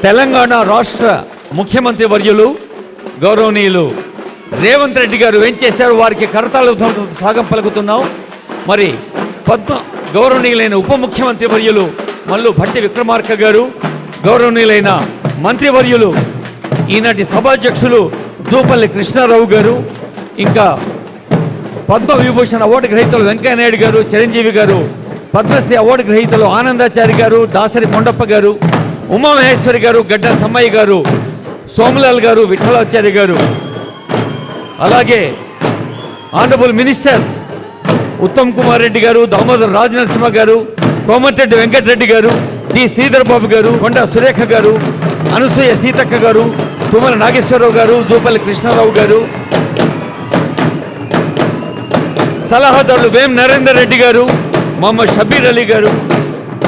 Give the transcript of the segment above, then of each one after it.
తెలంగాణ రాష్ట్ర ముఖ్యమంత్రి వర్యులు గౌరవనీయులు రేవంత్ రెడ్డి గారు ఏం చేశారు, వారికి కరతాళ సాగం పలుకుతున్నాం. మరి గౌరవనీయులైన ఉప ముఖ్యమంత్రి వర్యులు మల్లు భట్టి విక్రమార్క గారు, గౌరవనీయులైన మంత్రివర్యులు ఈనాటి సభాధ్యక్షులు జూపల్లి కృష్ణారావు గారు, ఇంకా పద్మ విభూషణ్ అవార్డు గ్రహీతలు వెంకయ్యనాయుడు గారు, చిరంజీవి గారు, పద్మశ్రీ అవార్డు గ్రహీతలు ఆనందాచారి గారు, దాసరి కొండప్ప గారు, ఉమామహేశ్వరి గారు, గడ్డ సమ్మయ్య గారు, సోమలాల్ గారు, విఠలాచారి గారు, అలాగే ఆనరబుల్ మినిస్టర్స్ ఉత్తమ్ కుమార్ రెడ్డి గారు, దామోదర్ రాజనరసింహ గారు, కోమటిరెడ్డి వెంకటరెడ్డి గారు, డి శ్రీధర్ బాబు గారు, కొండ సురేఖ గారు, అనసూయ సీతక్క గారు, తుమ్మల నాగేశ్వరరావు గారు, జూపల్లి కృష్ణారావు గారు, సలహాదారులు వేం నరేందర్ రెడ్డి గారు, మొహమ్మద్ షబీర్ అలీ గారు,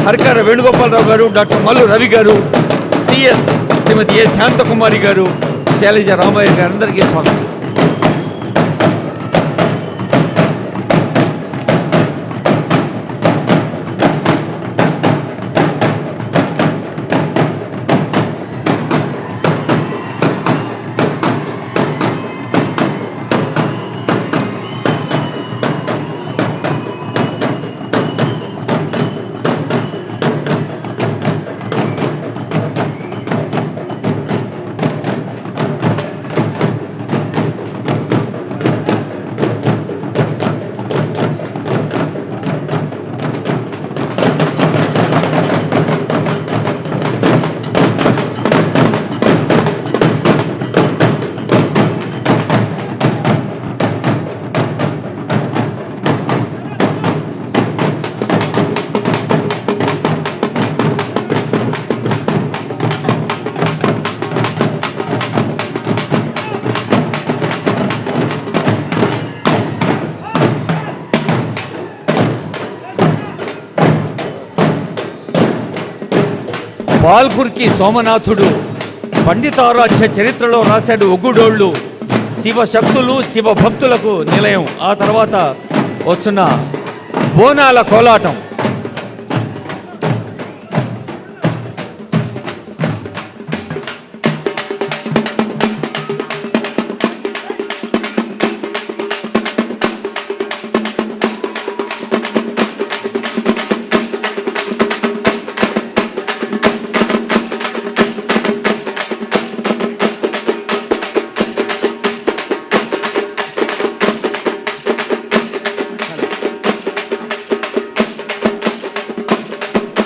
హర్కర వేణుగోపాలరావు గారు, డాక్టర్ మల్లు రవి గారు, సిఎస్ శ్రీమతి ఏ శాంతకుమారి గారు, శైలజ రామయ్య గారు, అందరికీ స్వాగతం. పాల్కుర్కి సోమనాథుడు పండితారాధ్య చరిత్రలో రాశాడు. ఒగ్గుడోళ్ళు శివశక్తులు శివభక్తులకు నిలయం. ఆ తర్వాత వస్తున్న బోనాల కోలాటం